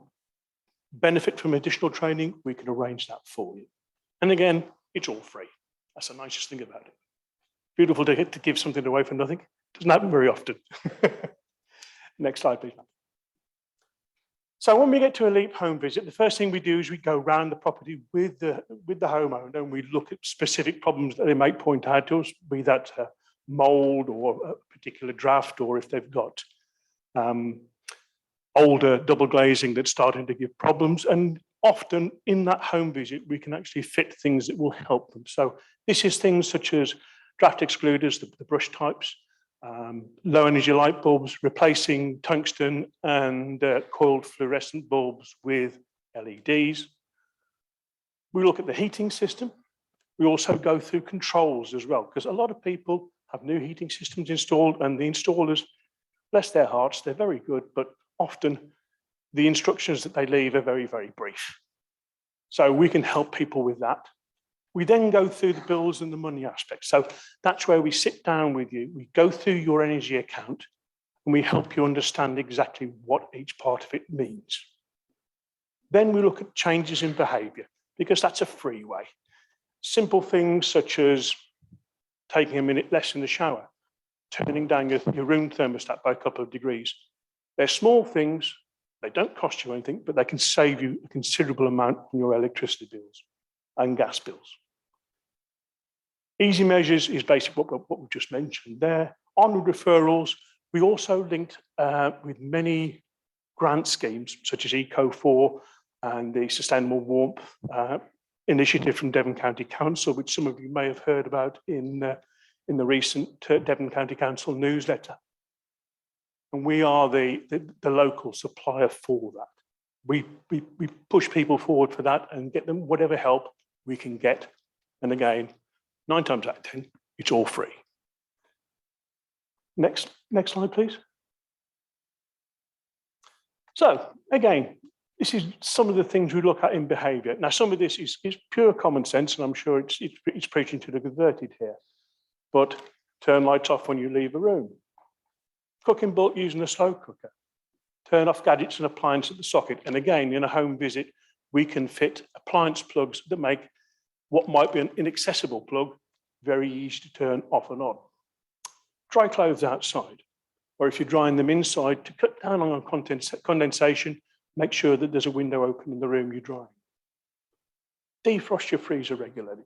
benefit from additional training, we can arrange that for you. And again, it's all free. That's the nicest thing about it. Beautiful to get to give something away for nothing. Doesn't happen very often. Next slide, please. So when we get to a LEAP home visit, the first thing we do is we go around the property with the homeowner and we look at specific problems that they might point out to us, be that mold or a particular draft, or if they've got older double glazing that's starting to give problems. And often in that home visit, we can actually fit things that will help them. So this is things such as draft excluders, the brush types, low energy light bulbs, replacing tungsten and coiled fluorescent bulbs with LEDs. We look at the heating system. We also go through controls as well, because a lot of people have new heating systems installed and the installers bless their hearts, they're very good, but often the instructions that they leave are very, very brief. So we can help people with that. We then go through the bills and the money aspect. So that's where we sit down with you, we go through your energy account, and we help you understand exactly what each part of it means. Then we look at changes in behaviour, because that's a free way. Simple things such as taking a minute less in the shower, turning down your room thermostat by a couple of degrees. They're small things, they don't cost you anything, but they can save you a considerable amount on your electricity bills and gas bills. Easy measures is basically what we've just mentioned there. Onward referrals, we also linked with many grant schemes such as Eco4 and the Sustainable Warmth initiative from Devon County Council, which some of you may have heard about in the recent Devon County Council newsletter. And we are the local supplier for that. We push people forward for that and get them whatever help we can get. And again, 9 times out of 10, it's all free. Next slide, please. So again, this is some of the things we look at in behaviour. Now, some of this is pure common sense, and I'm sure it's preaching to the converted here. But turn lights off when you leave a room. Cook in bulk using a slow cooker. Turn off gadgets and appliances at the socket. And again, in a home visit, we can fit appliance plugs that make what might be an inaccessible plug very easy to turn off and on. Dry clothes outside, or if you're drying them inside, to cut down on condensation, make sure that there's a window open in the room you're drying. Defrost your freezer regularly.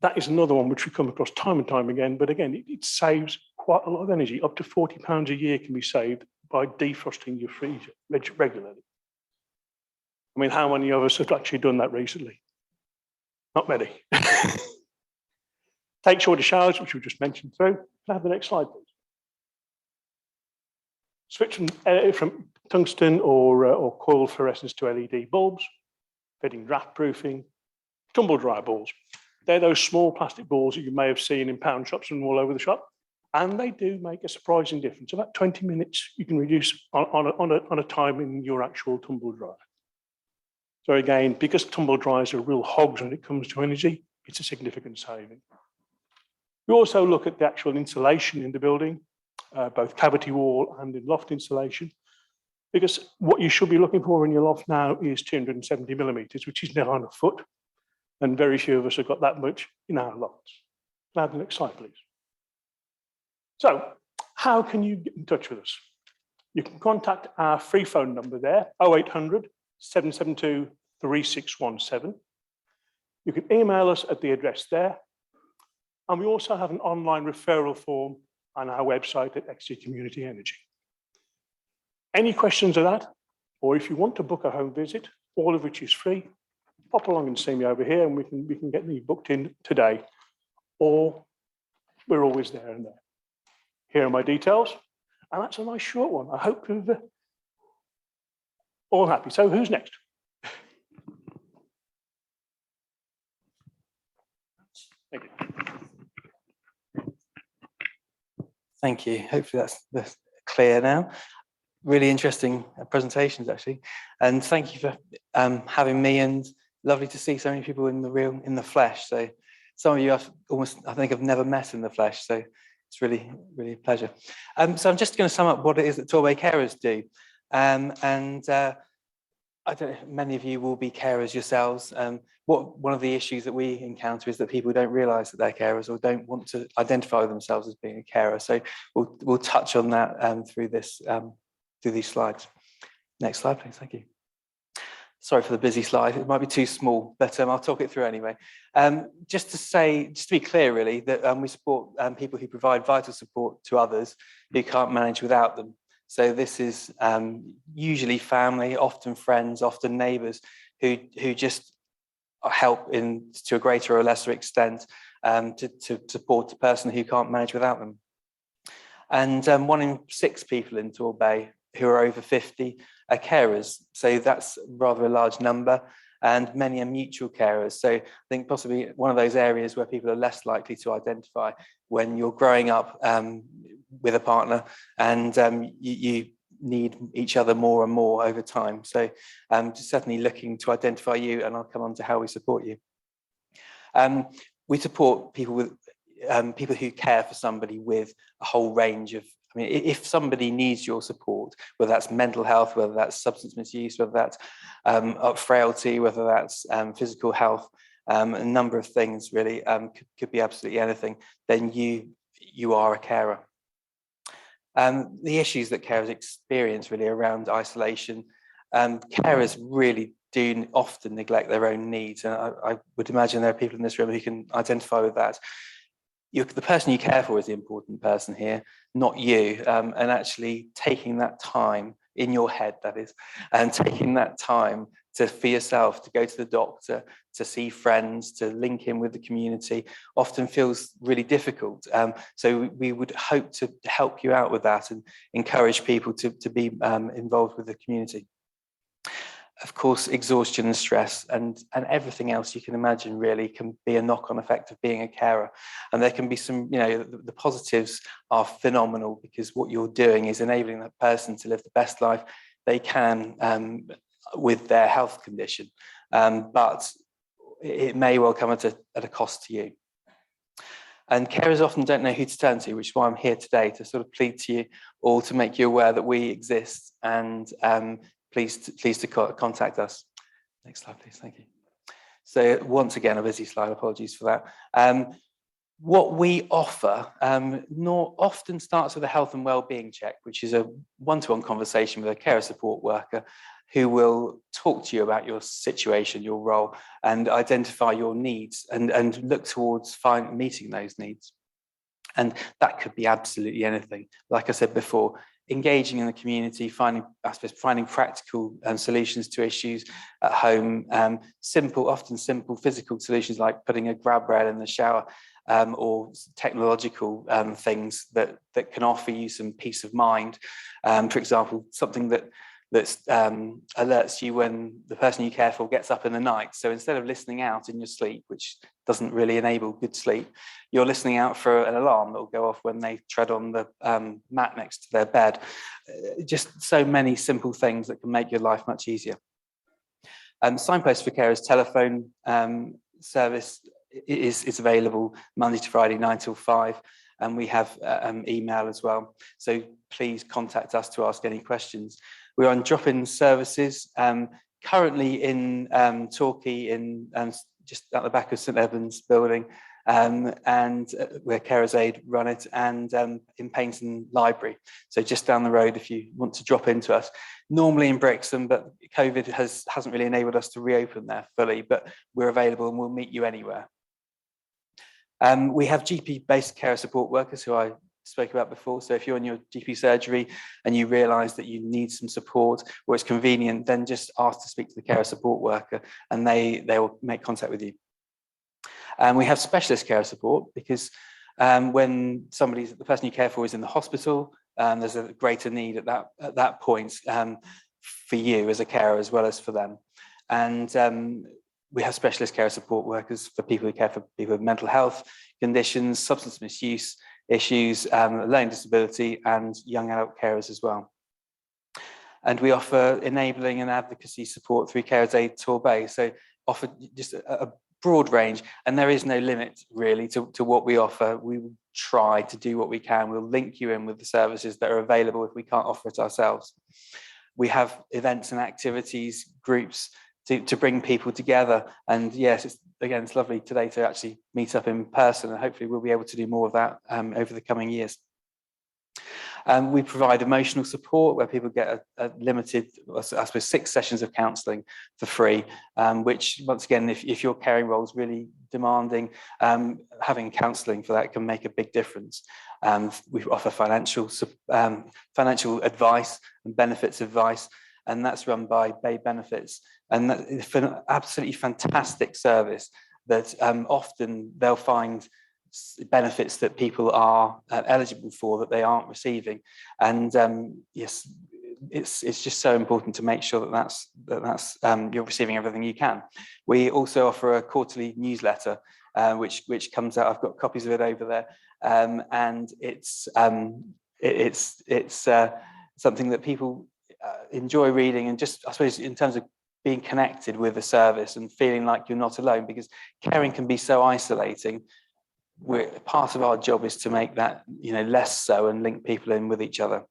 That is another one which we come across time and time again, but again, it saves quite a lot of energy. Up to £40 a year can be saved by defrosting your freezer regularly. I mean, how many of us have actually done that recently? Not many. Take shorter showers, which we just mentioned through. Can I have the next slide, please? Switch from tungsten or coiled fluorescence to LED bulbs, fitting draft proofing, tumble dryer balls. They're those small plastic balls that you may have seen in pound shops and all over the shop. And they do make a surprising difference. About 20 minutes you can reduce on a time in your actual tumble dryer. So again, because tumble dryers are real hogs when it comes to energy, it's a significant saving. We also look at the actual insulation in the building, both cavity wall and in loft insulation, because what you should be looking for in your loft now is 270 millimeters, which is 9 foot, and very few of us have got that much in our lofts. Can I have the next slide, please? So, how can you get in touch with us? You can contact our free phone number there, 0800 772 3617. You can email us at the address there. And we also have an online referral form on our website at Exeter Community Energy. Any questions of that? Or if you want to book a home visit, all of which is free, pop along and see me over here and we can get me booked in today. Or we're always there and there. Here are my details. And that's a nice short one. I hope you're all happy. So who's next? Thank you. Thank you. Hopefully that's clear now. Really interesting presentations, actually. And thank you for having me, and lovely to see so many people in the flesh. So some of you I think I've never met in the flesh. So it's really, really a pleasure. So I'm just going to sum up what it is that Torbay carers do. I don't know, many of you will be carers yourselves. One of the issues that we encounter is that people don't realise that they're carers or don't want to identify themselves as being a carer. So we'll touch on that through these slides. Next slide, please. Thank you. Sorry for the busy slide. It might be too small, but I'll talk it through anyway. Just to be clear, really, that we support people who provide vital support to others who can't manage without them. So this is usually family, often friends, often neighbours who just help to a greater or lesser extent to support the person who can't manage without them. And 1 in 6 people in Torbay who are over 50 are carers. So that's rather a large number, and many are mutual carers. So I think possibly one of those areas where people are less likely to identify when you're growing up with a partner, and you need each other more and more over time. So just certainly looking to identify you, and I'll come on to how we support you. We support people with people who care for somebody with a whole range of, I mean, if somebody needs your support, whether that's mental health, whether that's substance misuse, whether that's frailty, whether that's physical health, a number of things really, could be absolutely anything, then you are a carer. The issues that carers experience really around isolation, carers really do often neglect their own needs, and I would imagine there are people in this room who can identify with that. The person you care for is the important person here, not you, and actually taking that time in your head, that is, and taking that time for yourself to go to the doctor, to see friends, to link in with the community, often feels really difficult. So we would hope to help you out with that and encourage people to be involved with the community. Of course, exhaustion and stress and everything else you can imagine really can be a knock-on effect of being a carer. And there can be some, you know, the positives are phenomenal because what you're doing is enabling that person to live the best life they can with their health condition. But it may well come at a cost to you. And carers often don't know who to turn to, which is why I'm here today, to sort of plead to you or to make you aware that we exist, and please to contact us. Next slide, please. Thank you. So once again, a busy slide. Apologies for that. What we offer often starts with a health and well-being check, which is a one-to-one conversation with a carer support worker who will talk to you about your situation, your role, and identify your needs and look towards meeting those needs. And that could be absolutely anything. Like I said before, engaging in the community, finding practical solutions to issues at home, often simple physical solutions like putting a grab rail in the shower, or technological things that can offer you some peace of mind. For example, something that alerts you when the person you care for gets up in the night. So instead of listening out in your sleep, which doesn't really enable good sleep, you're listening out for an alarm that will go off when they tread on the mat next to their bed. Just so many simple things that can make your life much easier. Signpost for Carers telephone service is available Monday to Friday, 9 till 5. And we have email as well. So please contact us to ask any questions. We're on drop-in services, currently in Torquay, just at the back of St Evans building, and where Carers Aid run it, and in Paignton Library. So just down the road if you want to drop into us. Normally in Brixham, but COVID hasn't really enabled us to reopen there fully, but we're available and we'll meet you anywhere. We have GP-based carer support workers who I spoke about before. So if you're in your GP surgery and you realise that you need some support or it's convenient, then just ask to speak to the carer support worker and they will make contact with you. We have specialist carer support because when the person you care for is in the hospital, there's a greater need at that point for you as a carer as well as for them. And we have specialist carer support workers for people who care for people with mental health conditions, substance misuse issues, learning disability, and young adult carers as well. And we offer enabling and advocacy support through Carers Aid Torbay. So offer just a broad range, and there is no limit really to what we offer. We will try to do what we can. We'll link you in with the services that are available if we can't offer it ourselves. We have events and activities, groups to bring people together. And yes, it's lovely today to actually meet up in person, and hopefully we'll be able to do more of that over the coming years. We provide emotional support where people get a limited, I suppose, 6 sessions of counselling for free, which once again, if your caring role is really demanding, having counselling for that can make a big difference. We offer financial advice and benefits advice, and that's run by Bay Benefits. And that's an absolutely fantastic service that often they'll find benefits that people are eligible for that they aren't receiving. And yes, it's just so important to make sure that you're receiving everything you can. We also offer a quarterly newsletter, which comes out. I've got copies of it over there, and it's something that people enjoy reading, and just, I suppose, in terms of being connected with the service and feeling like you're not alone, because caring can be so isolating. Part of our job is to make that, less so, and link people in with each other.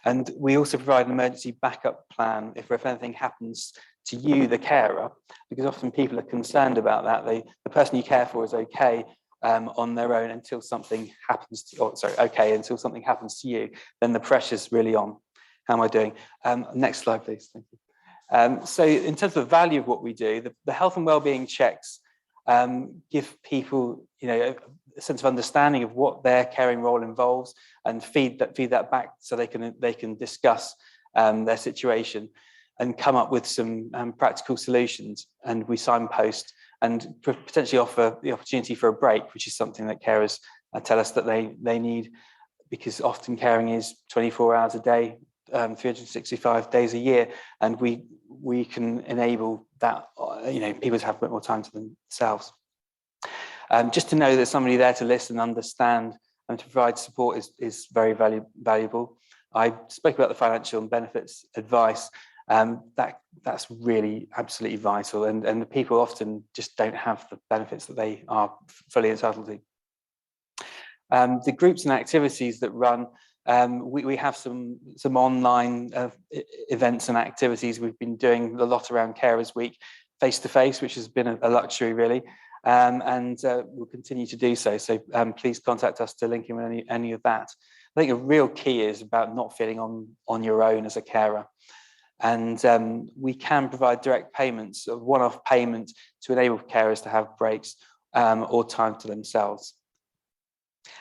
And we also provide an emergency backup plan if anything happens to you, the carer, because often people are concerned about that. The person you care for is okay on their own until something happens to, until something happens to you, then the pressure's really on. How am I doing? Next slide, please. Thank you. So in terms of the value of what we do, the health and wellbeing checks give people, a sense of understanding of what their caring role involves, and feed that back so they can discuss their situation and come up with some practical solutions. And we signpost and potentially offer the opportunity for a break, which is something that carers tell us that they need, because often caring is 24 hours a day, 365 days a year, and we can enable that, people to have a bit more time to themselves. Just to know there's somebody there to listen, understand, and to provide support is very valuable. I spoke about the financial and benefits advice. That's really absolutely vital, and the people often just don't have the benefits that they are fully entitled to. The groups and activities that run, we have some online events and activities. We've been doing a lot around Carers Week, face-to-face, which has been a luxury, really, and we'll continue to do so. So please contact us to link in with any of that. I think a real key is about not feeling on your own as a carer. And we can provide direct payments, a one-off payment, to enable carers to have breaks or time to themselves.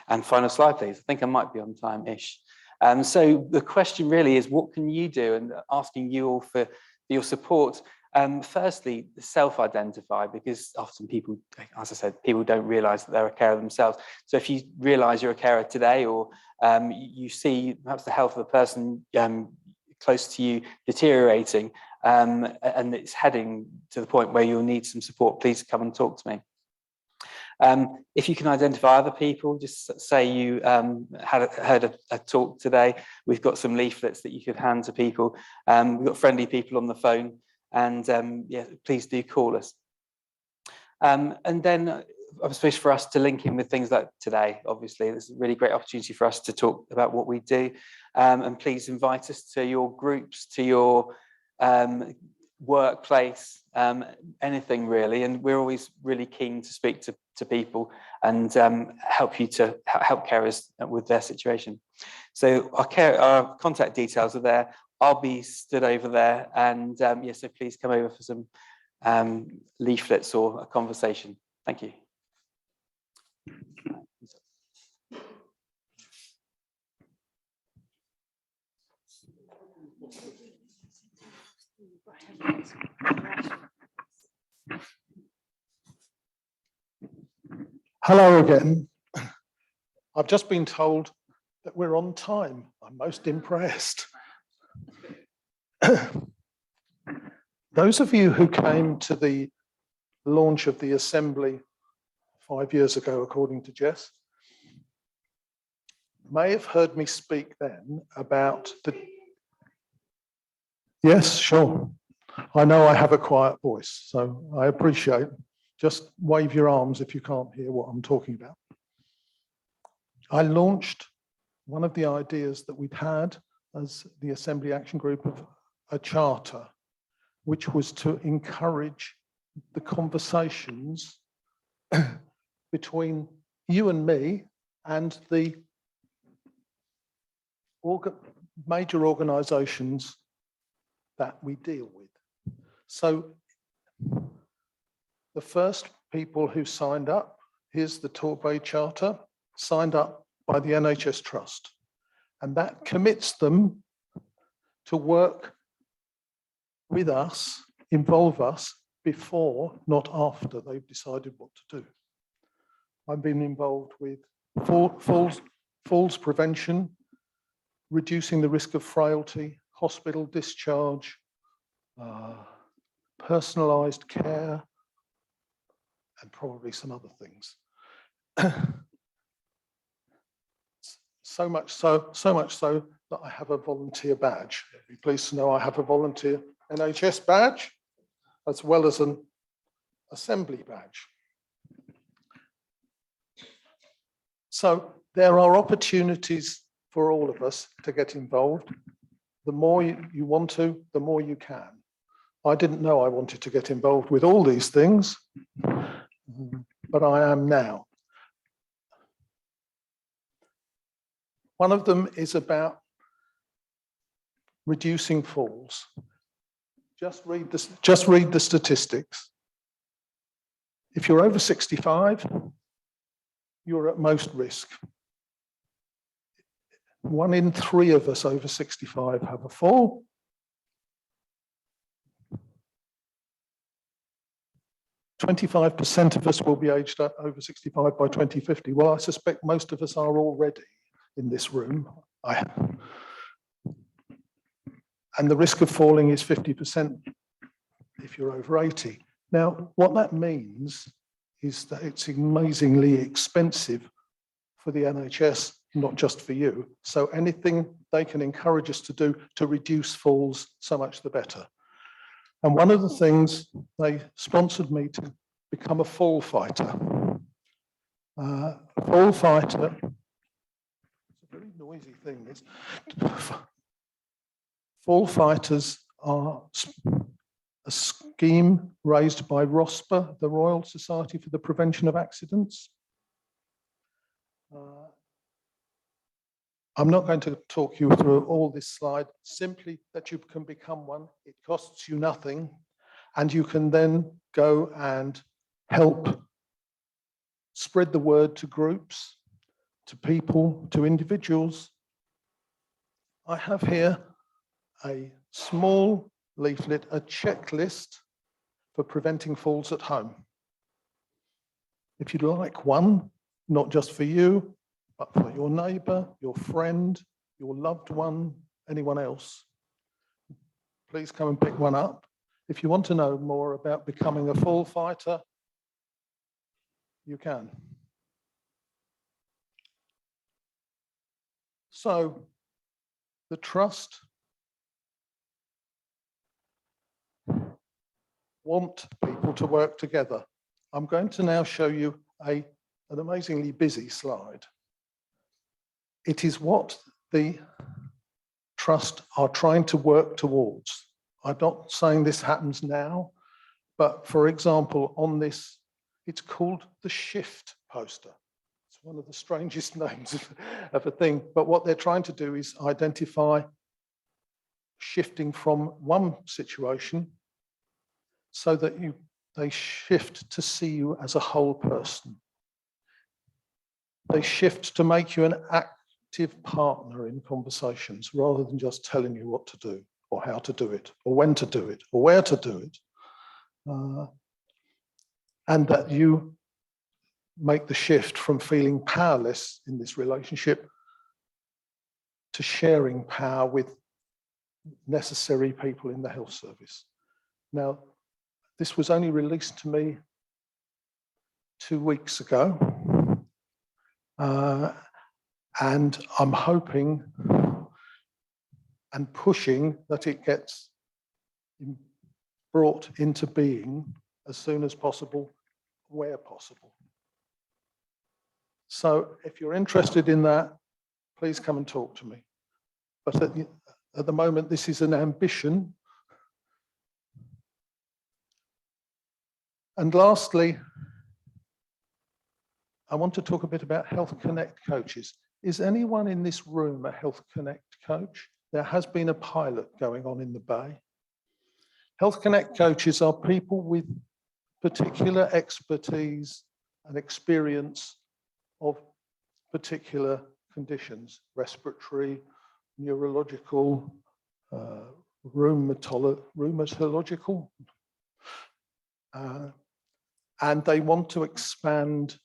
And final slide, please. I think I might be on time-ish. So the question really is, what can you do? And asking you all for your support. Firstly, self-identify, because often people, as I said, people don't realise that they're a carer themselves. So if you realise you're a carer today, or you see perhaps the health of the person close to you deteriorating, and it's heading to the point where you'll need some support, please come and talk to me. If you can identify other people, just say you heard a talk today. We've got some leaflets that you could hand to people. We've got friendly people on the phone, and yeah, please do call us. And then I suppose for us to link in with things like today, obviously, there's a really great opportunity for us to talk about what we do. And please invite us to your groups, to your workplace, anything really. And we're always really keen to speak to people and help carers with their situation. So our contact details are there. I'll be stood over there, and yeah, so please come over for some leaflets or a conversation. Thank you. Hello again. I've just been told that we're on time. I'm most impressed. Those of you who came to the launch of the Assembly 5 years ago, according to Jess, may have heard me speak then about the... Yes, sure. I know I have a quiet voice, so I appreciate. Just wave your arms if you can't hear what I'm talking about. I launched one of the ideas that we'd had as the Assembly Action Group of a charter, which was to encourage the conversations between you and me and the major organisations that we deal with. So the first people who signed up, here's the Torbay Charter, signed up by the NHS Trust. And that commits them to work with us, involve us before, not after they've decided what to do. I've been involved with falls prevention, reducing the risk of frailty, hospital discharge, personalised care, and probably some other things. So much so that I have a volunteer badge. You'll be pleased to know I have a volunteer NHS badge, as well as an assembly badge. So there are opportunities for all of us to get involved. The more you want to, the more you can. I didn't know I wanted to get involved with all these things, but I am now. One of them is about reducing falls. Just read the statistics. If you're over 65, you're at most risk. 1 in 3 of us over 65 have a fall. "25% of us will be aged over 65 by 2050. Well, I suspect most of us are already in this room. And the risk of falling is 50% if you're over 80. Now, what that means is that it's amazingly expensive for the NHS, not just for you. So anything they can encourage us to do to reduce falls, so much the better. And one of the things, they sponsored me to become a fall fighter. A fall fighter, it's a very noisy thing. Fall fighters are a scheme raised by ROSPA, the Royal Society for the Prevention of Accidents. I'm not going to talk you through all this slide, simply that you can become one. It costs you nothing, and you can then go and help spread the word to groups, to people, to individuals. I have here a small leaflet, a checklist for preventing falls at home. If you'd like one, not just for you, but for your neighbour, your friend, your loved one, anyone else, please come and pick one up. If you want to know more about becoming a fall fighter, you can. So, the Trust want people to work together. I'm going to now show you an amazingly busy slide. It is what the Trust are trying to work towards. I'm not saying this happens now, but for example, on this, it's called the shift poster. It's one of the strangest names of a thing, but what they're trying to do is identify shifting from one situation so that they shift to see you as a whole person. They shift to make you an active partner in conversations rather than just telling you what to do or how to do it or when to do it or where to do it. And that you make the shift from feeling powerless in this relationship to sharing power with necessary people in the health service. Now, this was only released to me 2 weeks ago. And I'm hoping and pushing that it gets brought into being as soon as possible, where possible. So if you're interested in that, please come and talk to me. But at the moment, this is an ambition. And lastly, I want to talk a bit about Health Connect coaches. Is anyone in this room a Health Connect coach? There has been a pilot going on in the Bay. Health Connect coaches are people with particular expertise and experience of particular conditions, respiratory, neurological, rheumatological, and they want to expand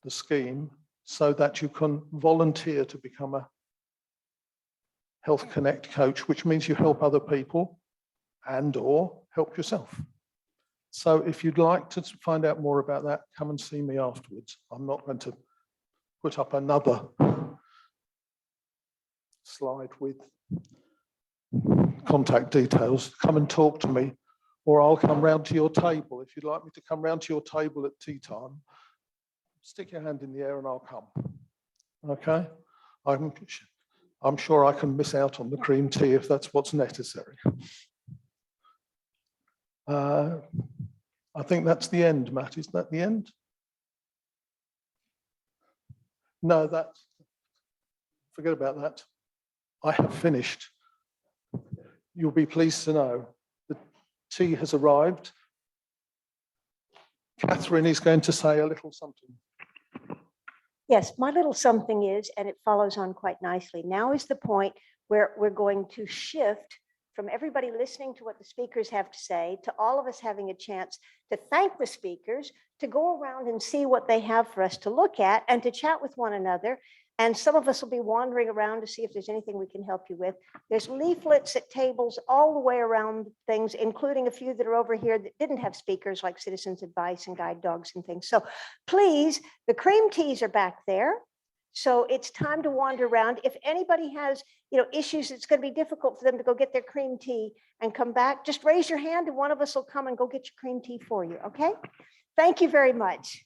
the scheme so that you can volunteer to become a Health Connect coach, which means you help other people and/or help yourself. So if you'd like to find out more about that, come and see me afterwards. I'm not going to put up another slide with contact details, come and talk to me, or I'll come round to your table. If you'd like me to come round to your table at tea time, stick your hand in the air and I'll come. Okay? I'm sure I can miss out on the cream tea if that's what's necessary. I think that's the end, Matt. Is that the end? No, forget about that. I have finished. You'll be pleased to know the tea has arrived. Catherine is going to say a little something. Yes, my little something is, and it follows on quite nicely. Now is the point where we're going to shift from everybody listening to what the speakers have to say to all of us having a chance to thank the speakers, to go around and see what they have for us to look at and to chat with one another. And some of us will be wandering around to see if there's anything we can help you with. There's leaflets at tables all the way around things, including a few that are over here that didn't have speakers, like citizens advice and guide dogs and things. So please, the cream teas are back there. So it's time to wander around. If anybody has, issues, it's going to be difficult for them to go get their cream tea and come back, just raise your hand and one of us will come and go get your cream tea for you. Okay? Thank you very much.